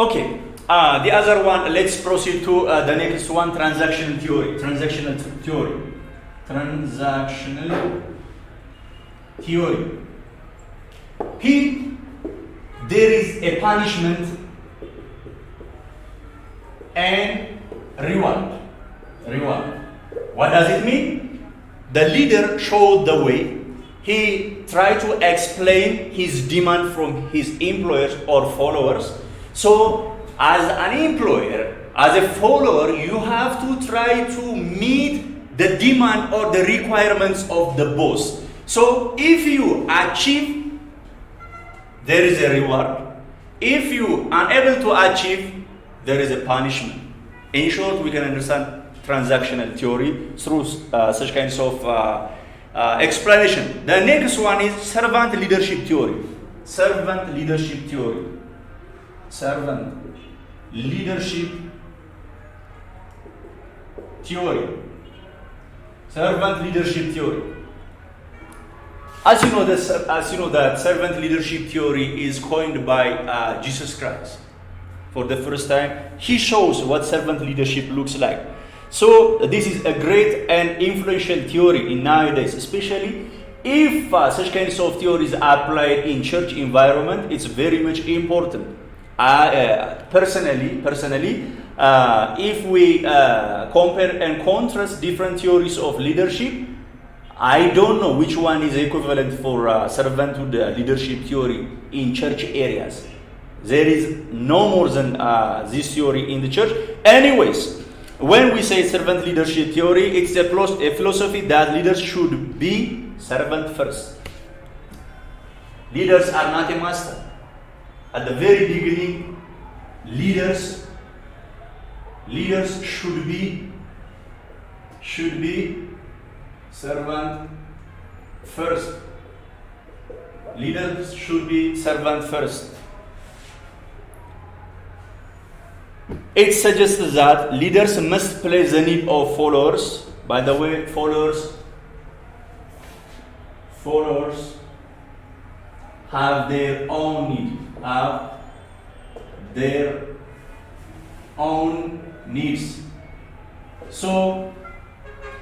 Okay. The other one, let's proceed to the next one, transactional theory. Transactional theory. Transactional theory. Here, there is a punishment and reward. Reward. What does it mean? The leader showed the way. He tried to explain his demand from his employers or followers. So, as an employer, as a follower, you have to try to meet the demand or the requirements of the boss. So, if you achieve, there is a reward. If you are unable to achieve, there is a punishment. In short, we can understand transactional theory through such kinds of explanation. The next one is servant leadership theory. Servant leadership theory. Servant leadership theory. Servant leadership theory. As you know, that servant leadership theory is coined by Jesus Christ. For the first time, he shows what servant leadership looks like. So this is a great and influential theory in nowadays, especially if such kinds of theories are applied in church environment. It's very much important. Personally, if we compare and contrast different theories of leadership, I don't know which one is equivalent for servanthood leadership theory in church areas. There is no more than this theory in the church. Anyways, when we say servant leadership theory, it's a philosophy that leaders should be servant first. Leaders are not a master. At the very beginning, leaders should be servant first. Leaders should be servant first. It suggests that leaders must place the need of followers. By the way, followers have their own need, have their own needs. So,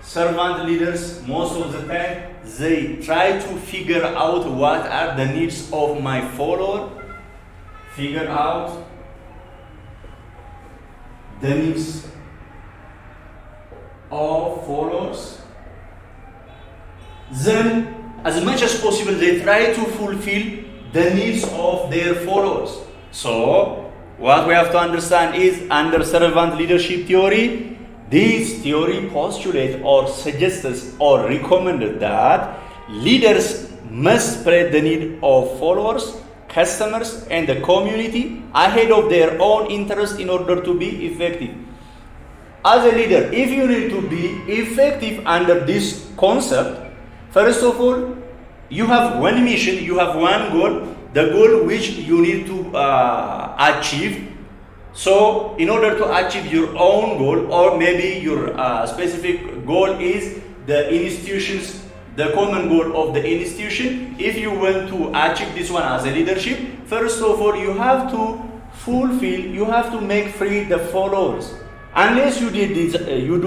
servant leaders, most of the time, they try to figure out what are the needs of my follower, figure out the needs of followers. Then, as much as possible, they try to fulfill the needs of their followers. So, what we have to understand is, under servant leadership theory, this theory postulates or suggests or recommended that leaders must spread the need of followers, customers, and the community ahead of their own interest in order to be effective. As a leader, if you need to be effective under this concept, first of all, you have one mission, you have one goal, the goal which you need to achieve. So, in order to achieve your own goal, or maybe your specific goal is the institutions, the common goal of the institution. If you want to achieve this one as a leadership, first of all, you have to you have to make free the followers. Unless you did this, you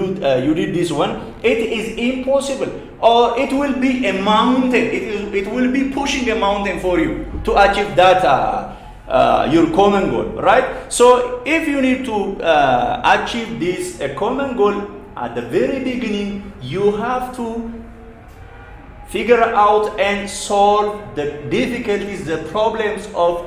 did this one, it is impossible, or it will be a mountain. It will be pushing a mountain for you to achieve that your common goal, right? So, if you need to achieve this common goal at the very beginning, you have to figure out and solve the difficulties, the problems of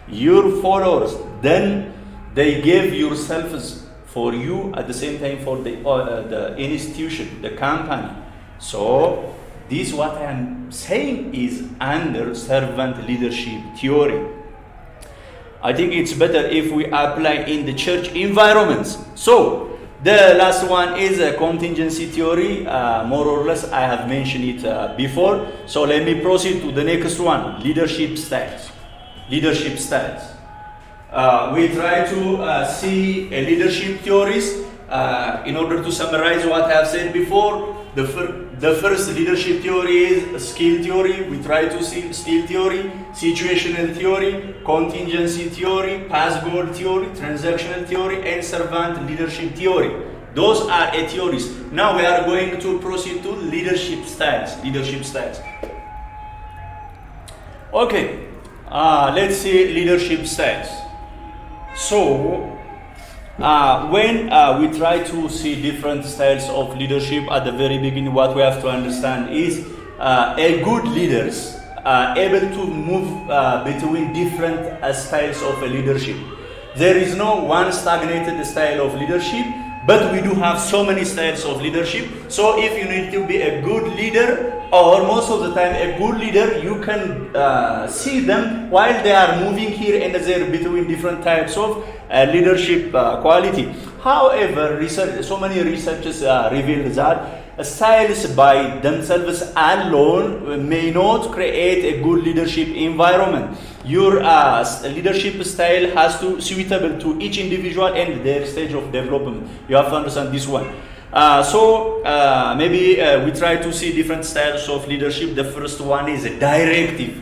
your followers. Then they give yourselves for you, at the same time for the institution, the company. So this, what I am saying, is under servant leadership theory. I think it's better if we apply in the church environments. So the last one is a contingency theory. More or less, I have mentioned it before. So let me proceed to the next one, leadership styles. Leadership styles. We try to see leadership theories in order to summarize what I have said before. The first leadership theory is skill theory. We try to see skill theory, situational theory, contingency theory, past goal theory, transactional theory, and servant leadership theory. Those are theories. Now we are going to proceed to leadership styles. Leadership styles. Okay, let's see leadership styles. So, when we try to see different styles of leadership at the very beginning, what we have to understand is a good leaders are able to move between different styles of leadership. There is no one stagnated style of leadership, but we do have so many styles of leadership. So if you need to be a good leader, or most of the time a good leader, you can see them while they are moving here and there between different types of leadership quality. However, so many researchers reveal that styles by themselves alone may not create a good leadership environment. Your leadership style has to be suitable to each individual and their stage of development. You have to understand this one. Maybe we try to see different styles of leadership. The first one is a directive.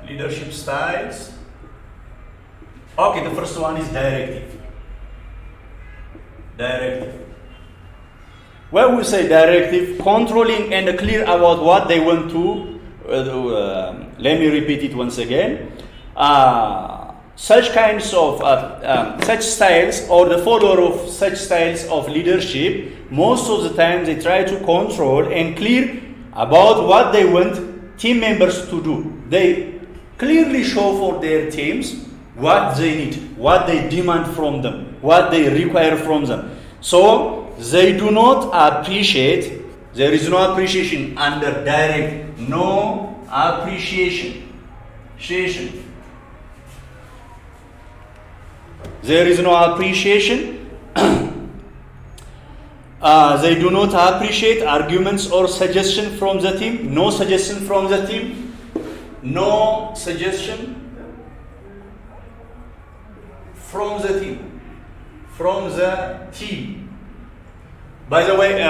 Leadership styles. Okay, the first one is directive. When we say directive, controlling and clear about what they want to let me repeat it once again. Such kinds of such styles, or the follower of such styles of leadership, most of the time they try to control and clear about what they want team members to do. They clearly show for their teams what they need, what they demand from them, what they require from them. So they do not appreciate, there is no appreciation under direct, no appreciation. There is no appreciation. They do not appreciate arguments or suggestion from the team. No suggestion from the team. No suggestion from the team. From the team. By the way,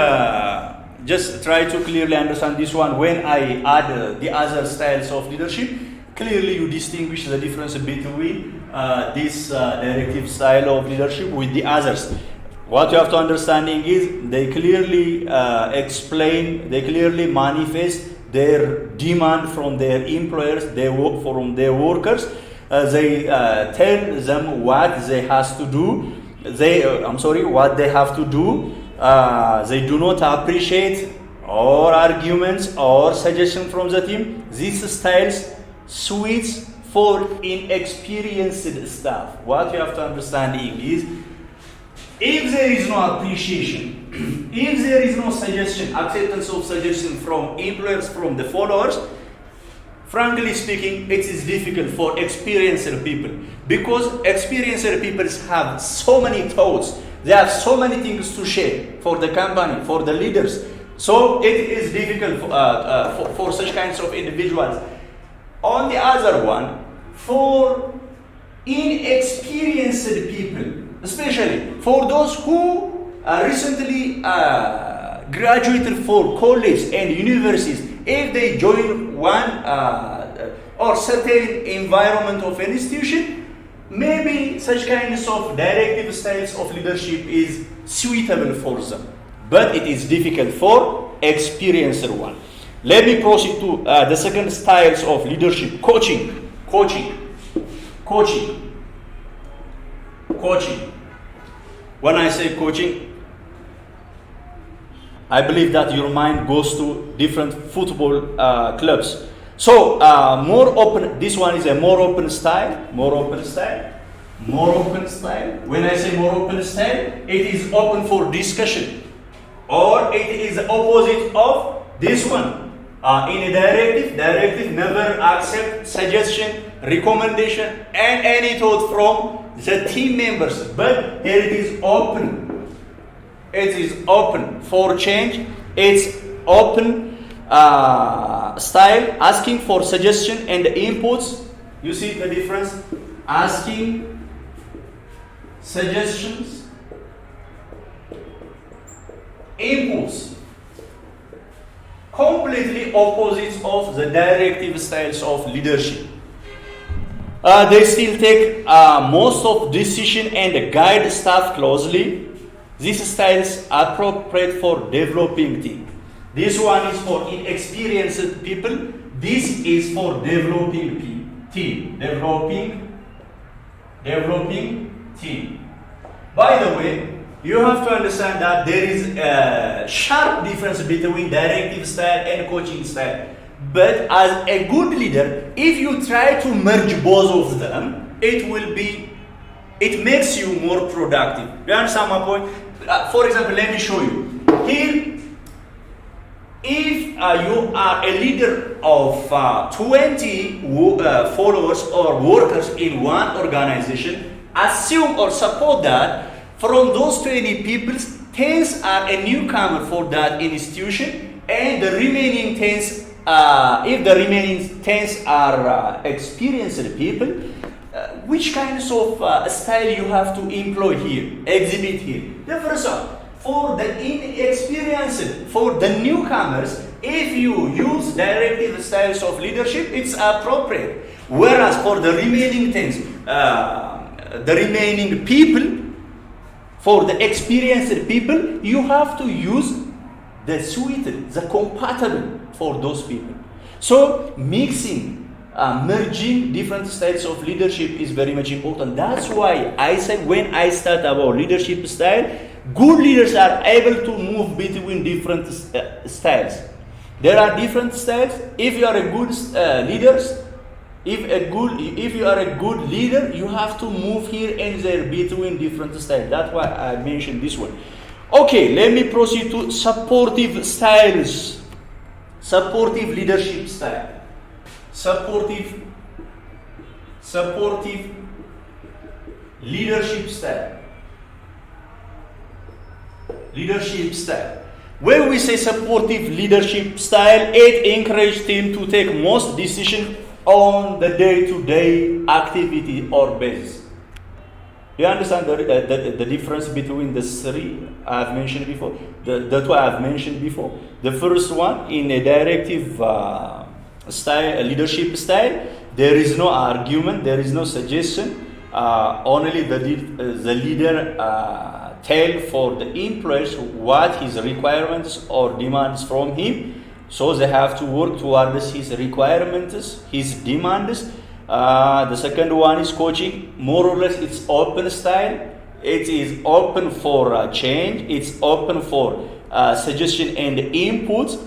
just try to clearly understand this one. When I add the other styles of leadership, clearly you distinguish the difference between this directive style of leadership with the others. What you have to understanding is they clearly explain, they clearly manifest their demand from their employers, from their workers. They tell them what they has to do. What they have to do. They do not appreciate or arguments or suggestion from the team. These styles suits for inexperienced staff. What you have to understand is, if there is no appreciation, if there is no suggestion, acceptance of suggestion from employers, from the followers, frankly speaking, it is difficult for experienced people, because experienced people have so many thoughts. They have so many things to share for the company, for the leaders. So it is difficult for such kinds of individuals. On the other one, for inexperienced people, especially for those who recently graduated for college and universities, if they join one or certain environment of an institution, maybe such kinds of directive styles of leadership is suitable for them, but it is difficult for experienced one. Let me proceed to the second styles of leadership: coaching. When I say coaching, I believe that your mind goes to different football clubs. So more open. This one is a more open style. When I say more open style, it is open for discussion, or it is the opposite of this one. In a directive never accept suggestion, recommendation, and any thought from the team members. But here it is open. It is open for change, It's open style, asking for suggestion and inputs. You see the difference? Asking suggestions, inputs. Completely opposites of the directive styles of leadership. They still take most of decision and guide staff closely. These styles are appropriate for developing team. This one is for inexperienced people. This is for developing team. Developing team. By the way, you have to understand that there is a sharp difference between directive style and coaching style. But as a good leader, if you try to merge both of them, it makes you more productive. You understand my point? For example, let me show you. Here, if you are a leader of 20 followers or workers in one organization, assume or suppose that from those 20 people, 10 are a newcomer for that institution, and the remaining 10, if the remaining 10 are experienced people, which kinds of style you have to employ here, exhibit here? The first one, for the inexperienced, for the newcomers, if you use directive styles of leadership, it's appropriate. Whereas for the remaining 10, the remaining people, for the experienced people, you have to use the suited, the compatible for those people. So mixing, merging different styles of leadership is very much important. That's why I said when I start about leadership style, good leaders are able to move between different styles. There are different styles. If you are a good if you are a good leader, you have to move here and there between different styles. That's why I mentioned this one. Okay, let me proceed to supportive styles. Supportive leadership style. Supportive leadership style. Leadership style. When we say supportive leadership style, it encourages team to take most decisions on the day-to-day activity or basis. You understand the difference between the three I've mentioned before? The two I've mentioned before. The first one, in a directive style, leadership style, there is no argument, there is no suggestion. Only the leader tell for the employees what his requirements or demands from him. So they have to work towards his requirements, his demands. The second one is coaching. More or less, it's open style. It is open for change. It's open for suggestion and input.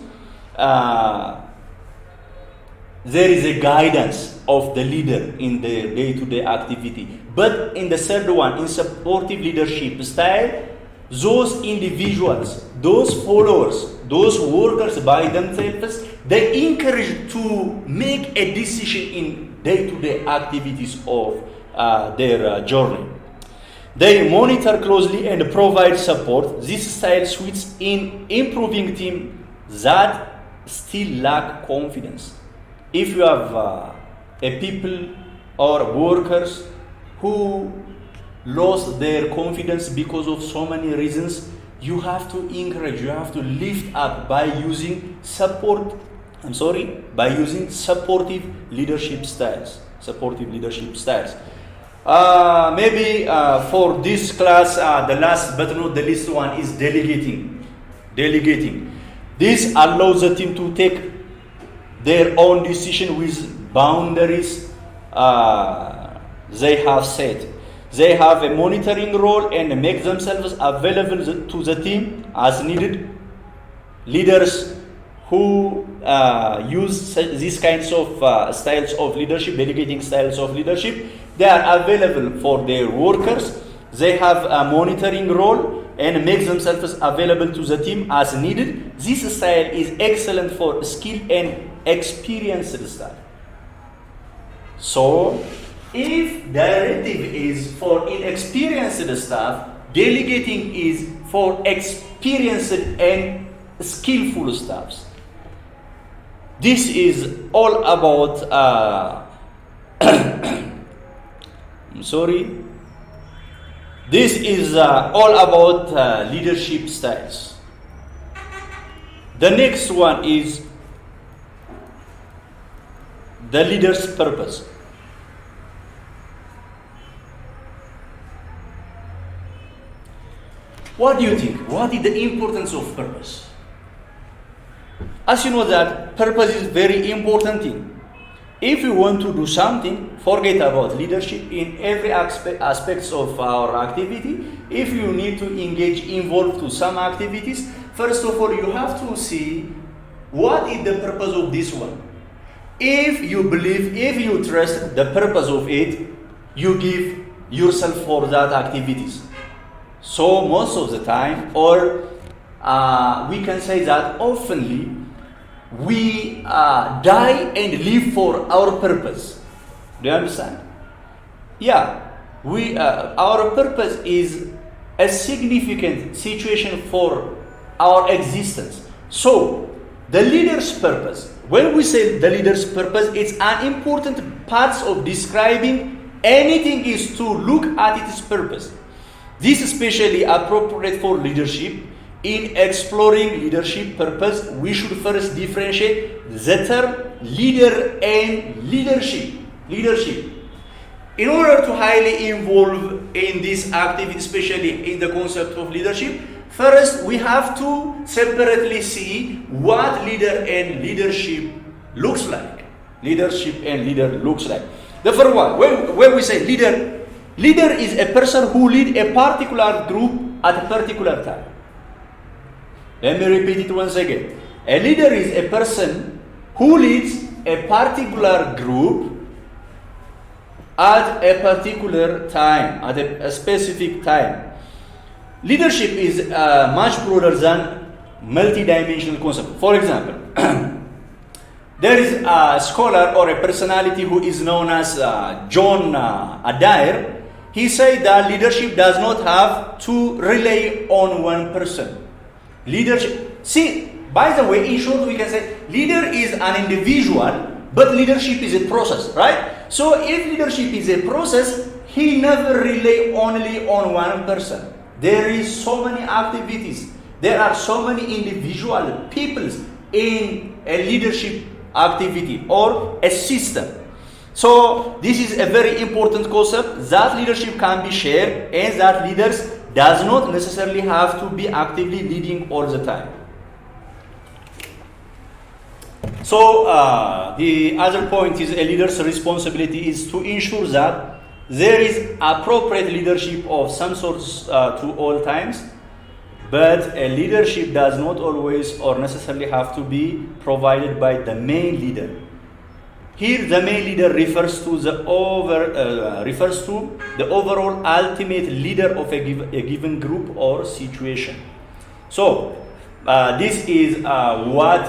There is a guidance of the leader in the day-to-day activity. But in the third one, in supportive leadership style, those individuals, those followers, those workers by themselves, they encourage to make a decision in day-to-day activities of their journey. They monitor closely and provide support. This style suits in improving team that still lack confidence. If you have a people or workers who lost their confidence because of so many reasons, you have to encourage, you have to lift up by using supportive leadership styles. Maybe for this class, the last but not the least one is delegating. This allows the team to take their own decision with boundaries they have set. They have a monitoring role and make themselves available to the team as needed. Leaders who use these kinds of styles of leadership, delegating styles of leadership, they are available for their workers. They have a monitoring role and make themselves available to the team as needed. This style is excellent for skilled and experienced staff. So, if directive is for inexperienced staff, delegating is for experienced and skillful staffs. This is all about, I'm sorry, this is all about leadership styles. The next one is the leader's purpose. What do you think? What is the importance of purpose? As you know that purpose is very important thing. If you want to do something, forget about leadership in every aspects of our activity. If you need to involve to some activities, first of all, you have to see what is the purpose of this one. If you believe, if you trust the purpose of it, you give yourself for that activities. So most of the time, or we can say that oftenly, we die and live for our purpose. Do you understand? Yeah, our purpose is a significant situation for our existence. So the leader's purpose, when we say the leader's purpose, it's an important part of describing anything is to look at its purpose. This is especially appropriate for leadership. In exploring leadership purpose, we should first differentiate the term leader and leadership. In order to highly involve in this activity, especially in the concept of leadership, first we have to separately see what leader and leadership looks like. Leadership and leader looks like. The first one, when we say leader is a person who leads a particular group at a particular time. Let me repeat it once again. A leader is a person who leads a particular group at a particular time, at a specific time. Leadership is much broader than multi-dimensional concept. For example, there is a scholar or a personality who is known as John Adair. He said that leadership does not have to rely on one person. Leadership, see, by the way, in short, we can say leader is an individual, but leadership is a process, right? So if leadership is a process, he never rely only on one person. There is so many activities. There are so many individual peoples in a leadership activity or a system. So this is a very important concept that leadership can be shared and that leaders does not necessarily have to be actively leading all the time. So the other point is a leader's responsibility is to ensure that there is appropriate leadership of some sorts to all times, but a leadership does not always or necessarily have to be provided by the main leader. Here, the main leader refers to the overall ultimate leader of a given group or situation. So, this is what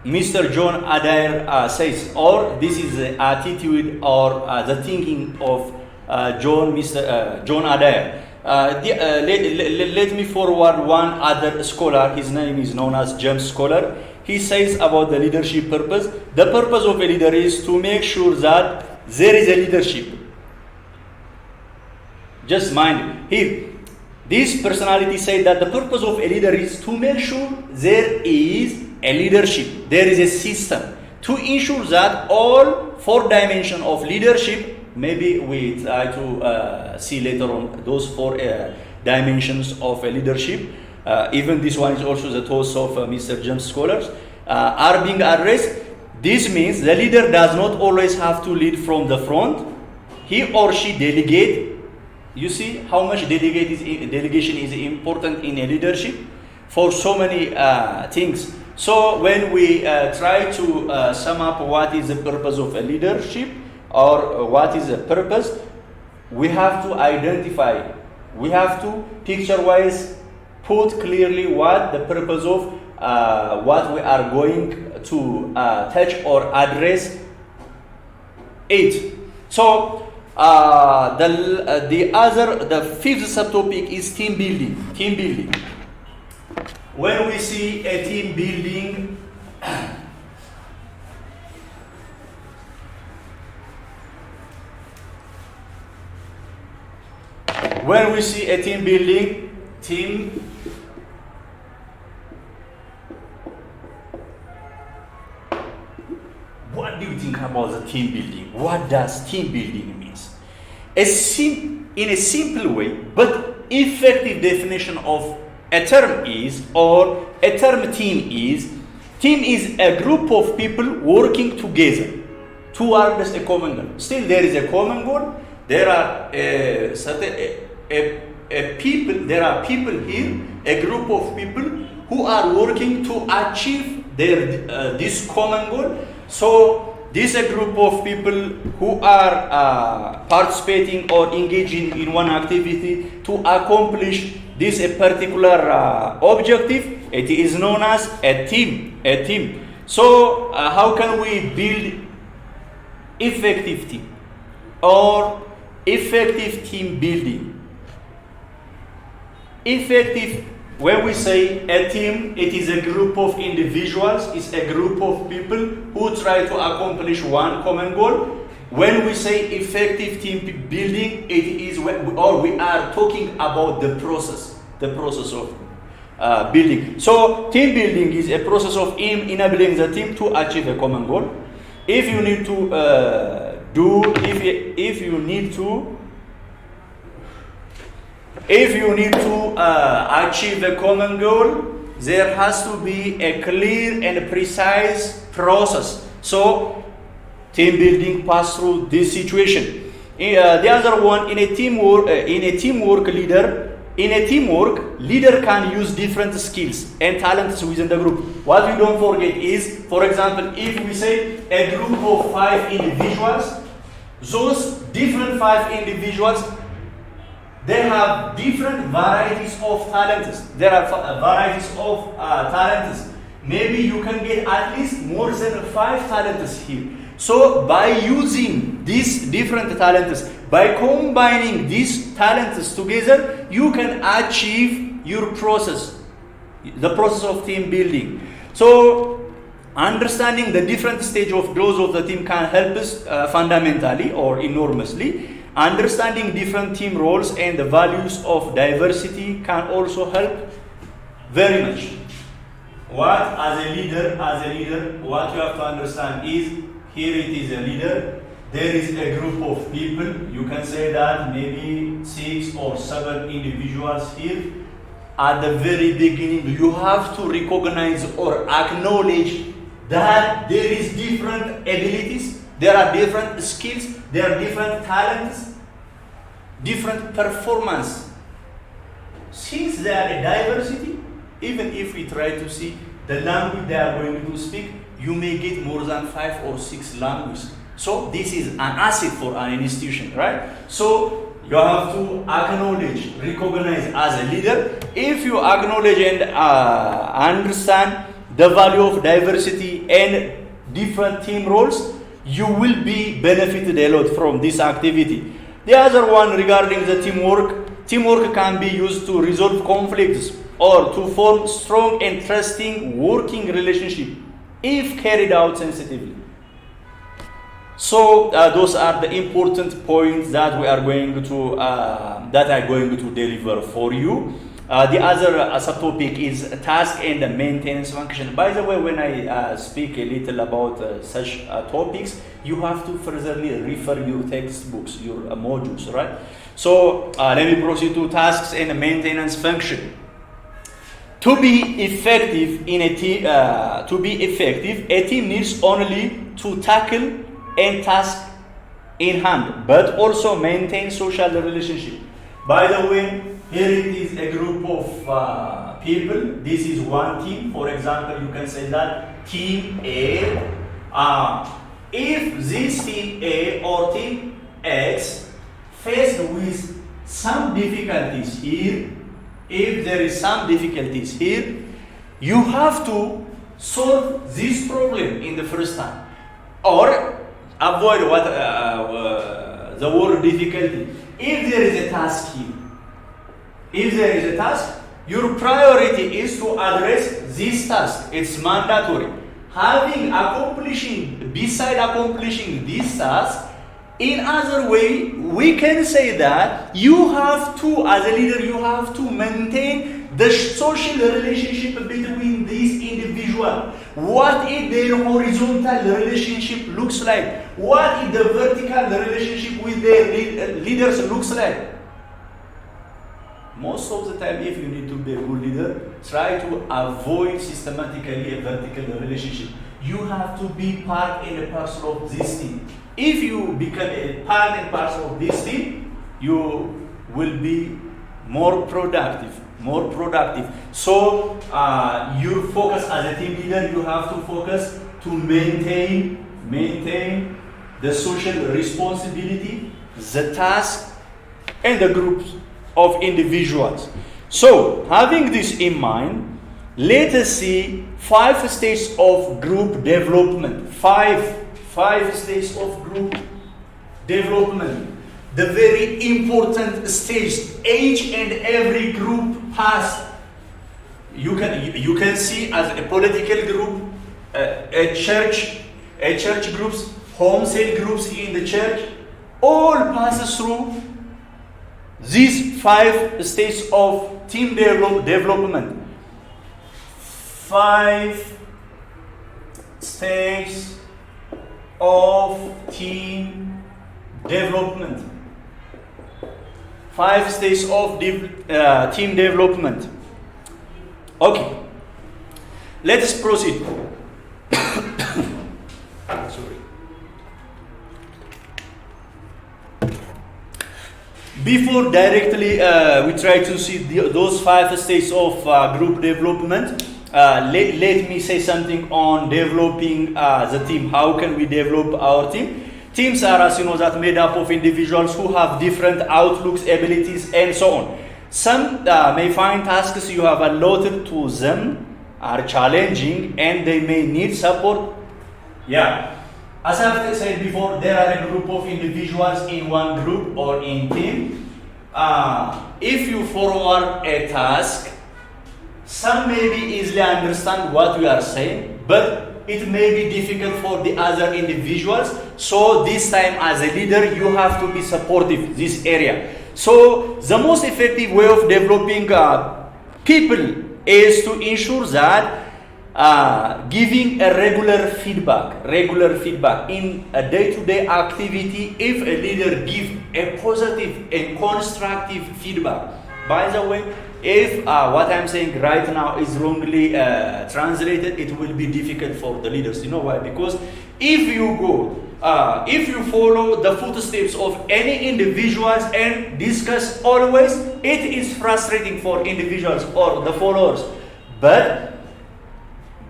Mr. John Adair says, or this is the attitude or the thinking of John Adair. Let me forward one other scholar. His name is known as James Scholar. He says about the leadership purpose. The purpose of a leader is to make sure that there is a leadership. Just mind here. This personality said that the purpose of a leader is to make sure there is a leadership. There is a system to ensure that all 4 dimensions of leadership. Maybe we try to see later on those 4 dimensions of leadership. Even this one is also the thoughts of Mr. James Scholars are being addressed. This means the leader does not always have to lead from the front. He or she delegate. You see how much delegation is important in a leadership for so many things. So when we try to sum up what is the purpose of a leadership, or what is the purpose, we have to identify, we have to picture-wise put clearly what the purpose of what we are going to touch or address it. So The fifth subtopic is team building. Team building. When we see a team building, when we see a team building, what do you think about the team building? What does team building means? In a simple way, but effective definition of a term is, or a term team is a group of people working together towards a common goal. Still, there is a common goal. There are people here, a group of people who are working to achieve this common goal. So this is a group of people who are participating or engaging in one activity to accomplish this a particular objective. It is known as a team. So how can we build effective team or effective team building? When we say a team, it is a group of individuals, it's a group of people who try to accomplish one common goal. When we say effective team building, it is we are talking about the process of building. So team building is a process of enabling the team to achieve a common goal. If you need to achieve a common goal, there has to be a clear and precise process. So team building pass through this situation. The other one, in a teamwork leader can use different skills and talents within the group. What we don't forget is, for example, if we say a group of 5 individuals, those different 5 individuals, they have different varieties of talents. There are varieties of talents. Maybe you can get at least more than 5 talents here. So by using these different talents, by combining these talents together, you can achieve your process, the process of team building. So understanding the different stage of growth of the team can help us fundamentally or enormously. Understanding different team roles and the values of diversity can also help very much. As a leader, what you have to understand is, here it is a leader, there is a group of people, you can say that maybe 6 or 7 individuals here. At the very beginning, you have to recognize or acknowledge that there is different abilities, there are different skills, there are different talents, different performance. Since there are a diversity, even if we try to see the language they are going to speak, you may get more than 5 or 6 languages. So this is an asset for an institution, right? So you have to acknowledge, recognize as a leader. If you acknowledge and understand the value of diversity and different team roles, you will be benefited a lot from this activity. The other one regarding the teamwork can be used to resolve conflicts or to form strong and trusting working relationship if carried out sensitively. So those are the important points that we are going to that I'm going to deliver for you. The other subtopic is task and maintenance function. By the way, when I speak a little about such topics, you have to furtherly refer your textbooks, your modules, right? So let me proceed to tasks and maintenance function. To be effective a team needs only to tackle and task in hand, but also maintain social relationship. By the way, here it is a group of people. This is one team. For example, you can say that team A. If this team A or team X faced with some difficulties here, if there is some difficulties here, you have to solve this problem in the first time, or avoid what the word difficulty. If there is a task here, if there is a task, your priority is to address this task. It's mandatory. Beside accomplishing this task, in other way, we can say that you have to, as a leader, you have to maintain the social relationship between these individuals. What is their horizontal relationship looks like? What is the vertical relationship with their leaders looks like? Most of the time, if you need to be a good leader, try to avoid systematically a vertical relationship. You have to be part and a parcel of this team. If you become a part and parcel of this team, you will be more productive. So your focus as a team leader, you have to focus to maintain the social responsibility, the task, and the groups of individuals. So having this in mind, let us see 5 stages of group development. Five stages of group development. The very important stage each and every group has. You can see as a political group, a church groups, home cell groups in the church, all passes through these 5 stages of team development. 5 stages of team development. 5 stages of team development. Okay, let us proceed. Sorry. Before directly we try to see those 5 stages of group development, let me say something on developing the team. How can we develop our team? Teams are, as you know, that made up of individuals who have different outlooks, abilities, and so on. Some may find tasks you have allotted to them are challenging and they may need support. Yeah. As I've said before, there are a group of individuals in one group or in team. If you forward a task, some may be easily understand what we are saying, but it may be difficult for the other individuals. So this time as a leader, you have to be supportive this area. So the most effective way of developing people is to ensure that giving a regular feedback in a day-to-day activity. If a leader gives a positive and constructive feedback, by the way, if what I'm saying right now is wrongly translated, it will be difficult for the leaders. You know why? Because if you follow the footsteps of any individuals and discuss always, it is frustrating for individuals or the followers. But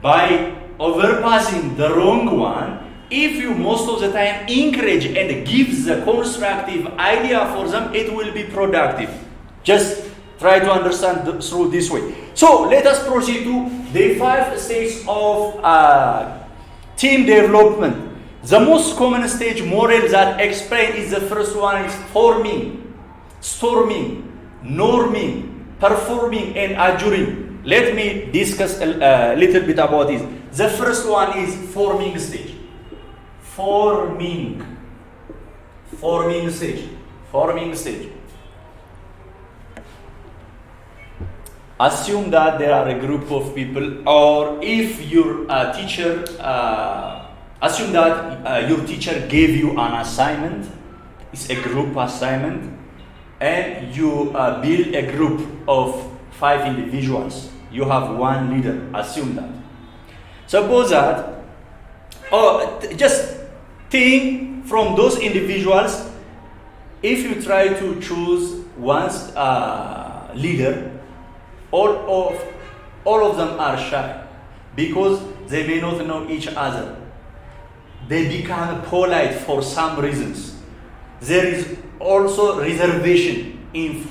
by overpassing the wrong one, if you most of the time encourage and give the constructive idea for them, it will be productive. Just try to understand through this way. So let us proceed to the 5 stages of team development. The most common stage model that explained is the first one is forming, storming, norming, performing, and adjuring. Let me discuss a little bit about this. The first one is forming stage. Forming stage. Assume that there are a group of people, or if you're a teacher, assume that your teacher gave you an assignment. It's a group assignment, and you build a group of 5 individuals. You have one leader. Assume that. Suppose that, just think from those individuals. If you try to choose one's leader, all of them are shy because they may not know each other. They become polite for some reasons. There is also reservation in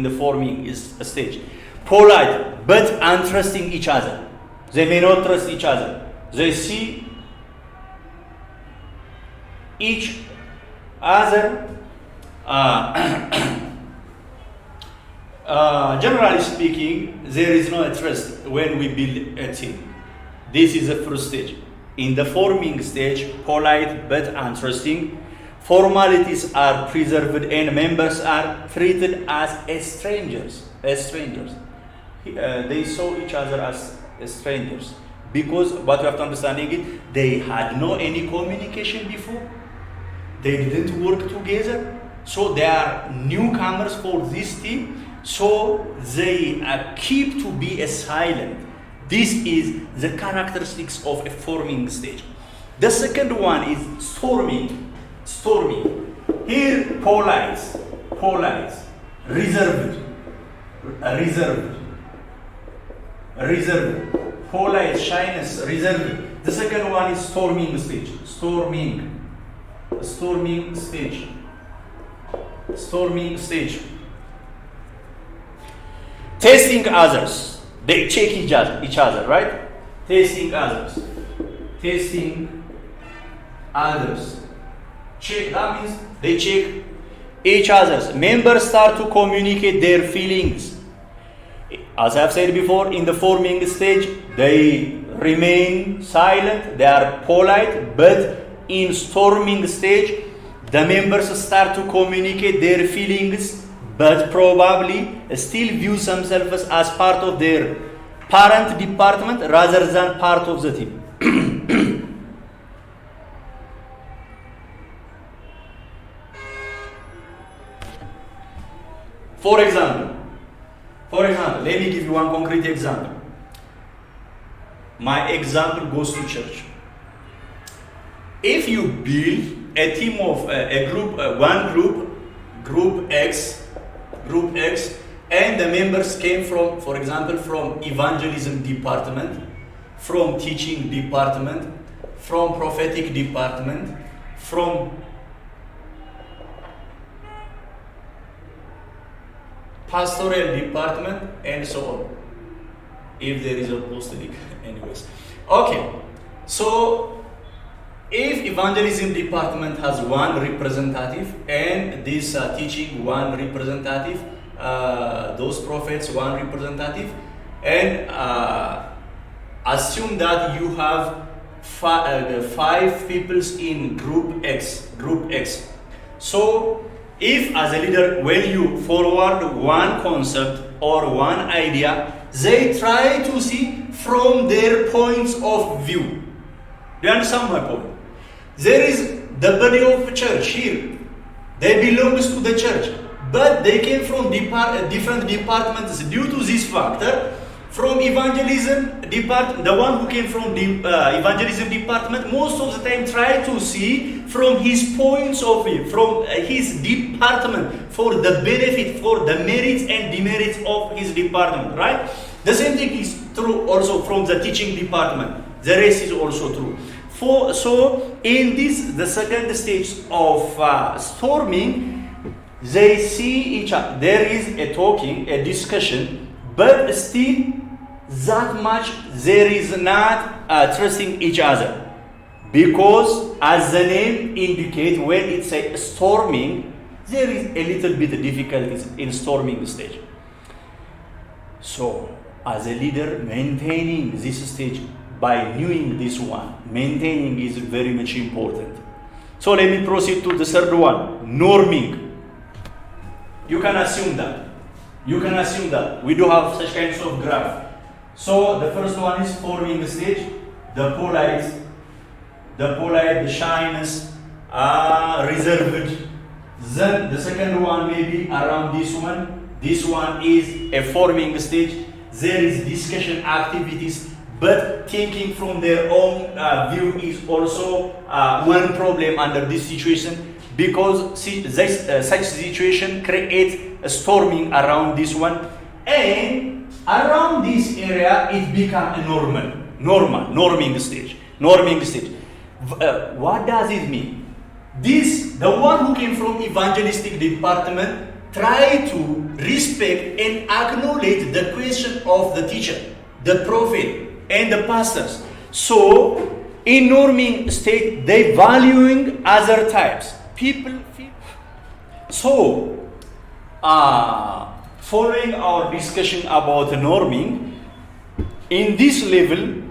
the forming stage. Polite but untrusting each other. They may not trust each other. They see each Other, generally speaking, there is no trust when we build a team. This is the first stage. In the forming stage, polite but untrusting, formalities are preserved and members are treated as strangers. They saw each other as strangers because what you have to understand is they had no any communication before. They didn't work together, so they are newcomers for this team. So they keep to be silent. This is the characteristics of a forming stage. The second one is storming. Here, polite, reserved, polite, shyness, reserved. The second one is storming stage. Storming stage. Testing others. They check each other, right? Testing others. Check, that means they check each other. Members start to communicate their feelings. As I've said before, in the forming stage, they remain silent, they are polite, but in storming stage, the members start to communicate their feelings, but probably still view themselves as part of their parent department rather than part of the team. For example, let me give you one concrete example. My example goes to church. If you build a team of group X, and the members came from, for example, from evangelism department, from teaching department, from prophetic department, from pastoral department, and so on. If there is a apostolic, anyways. Okay, so if evangelism department has one representative and this teaching one representative, those prophets one representative, and assume that you have five peoples in group X. So if as a leader, when you forward one concept or one idea, they try to see from their points of view. Do you understand my point? There is the body of church here. They belong to the church, but they came from different departments due to this factor. From evangelism department, the one who came from the evangelism department, most of the time try to see from his points of view, from his department, for the benefit, for the merits and demerits of his department, right? The same thing is true also from the teaching department. The rest is also true. So in this, the second stage of storming, they see each other. There is a talking, a discussion, but still that much there is not trusting each other, because as the name indicates, when it's a storming, there is a little bit of difficulties in storming stage. So as a leader, maintaining this stage by knowing this one, maintaining is very much important. So let me proceed to the third one, norming. You can assume that we do have such kinds of graph. So the first one is forming the stage, the polite, the shyness, reserved. Then the second one may be around this one. This one is a forming stage. There is discussion activities, but thinking from their own view is also one problem under this situation, because such situation creates a storming around this one, and around this area it becomes a norming stage. What does it mean? The one who came from evangelistic department try to respect and acknowledge the question of the teacher, the prophet, and the pastors. So in norming state, they valuing other types. people feel. So, following our discussion about norming, in this level,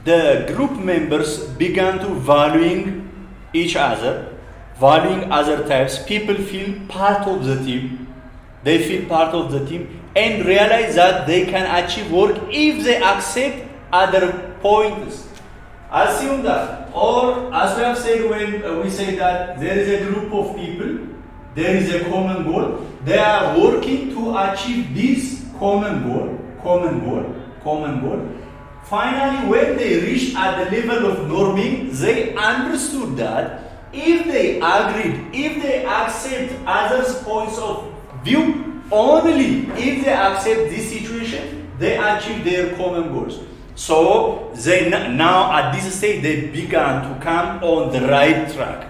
the group members began to valuing each other, valuing other types. People feel part of the team. They feel part of the team and realize that they can achieve work if they accept other points. Assume that, or as we have said when we say that there is a group of people, there is a common goal, they are working to achieve this common goal. Finally, when they reach at the level of norming, they understood that if they agreed, if they accept others' points of view, only if they accept this situation, they achieve their common goals. So they now at this stage they began to come on the right track.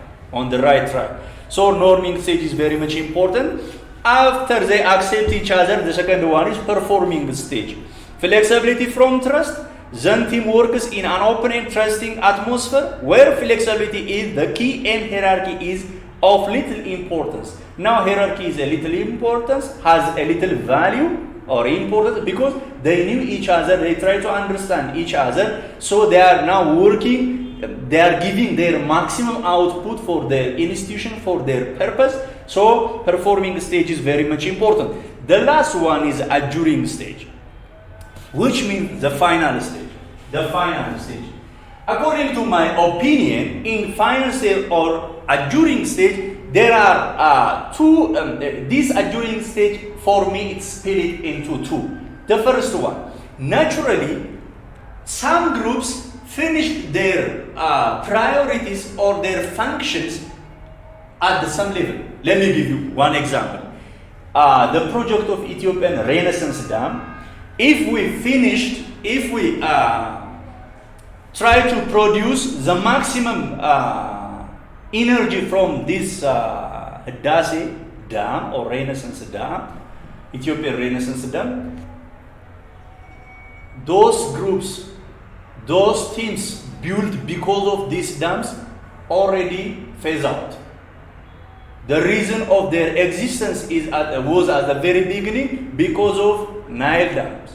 So norming stage is very much important. After they accept each other, the second one is performing stage. Flexibility from trust. Then team works in an open and trusting atmosphere where flexibility is the key and hierarchy is of little importance. Now hierarchy is a little importance, has a little value or importance because they knew each other, they try to understand each other, so they are now working, they are giving their maximum output for their institution, for their purpose. So performing stage is very much important. The last one is adjuring stage, which means the final stage. According to my opinion, in final stage or adjuring stage, there are two. This adjuring stage for me it's split into two. The first one, naturally, some groups finish their priorities or their functions at some level. Let me give you one example. The project of Ethiopian Renaissance Dam. If we try to produce the maximum energy from this Hadassah Dam or Renaissance Dam, Ethiopian Renaissance Dam, those groups, those teams built because of these dams already phase out. The reason of their existence was at the very beginning because of Nile dams.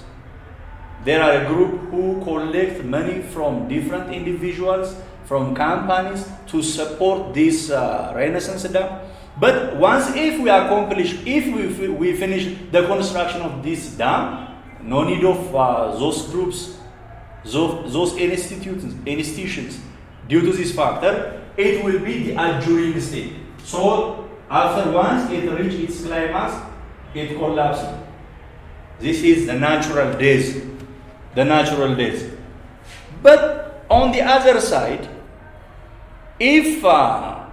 There are a group who collect money from different individuals, from companies to support this Renaissance dam. But once if we accomplish, if we finish the construction of this dam, no need of those groups, those institutions. Due to this factor, it will be the adjuring state. So after once it reaches its climax, it collapses. This is the natural days. But on the other side, if we are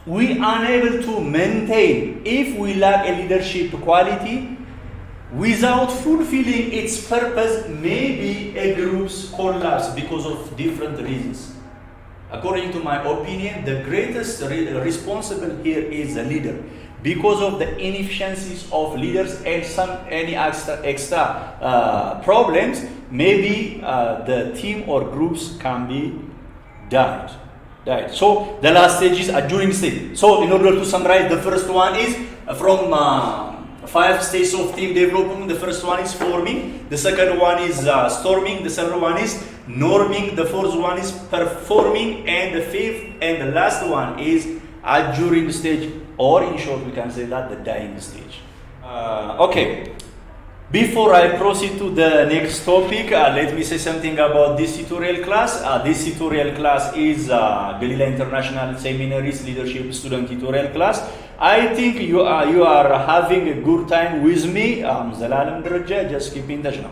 unable to maintain, if we lack a leadership quality, without fulfilling its purpose, maybe a group's collapse because of different reasons. According to my opinion, the greatest responsible here is the leader. Because of the inefficiencies of leaders and any extra problems, maybe the team or groups can be died. So the last stage is adjuring stage. So in order to summarize, the first one is from 5 stages of team development. The first one is forming, the second one is storming, the third one is norming, the fourth one is performing, and the fifth and the last one is adjuring stage, or in short we can say that the dying stage. Okay, before I proceed to the next topic, let me say something about this tutorial class. This tutorial class is Galila International Seminary's Leadership Student Tutorial class. I think you are having a good time with me. Zelalem, just keep in touch now.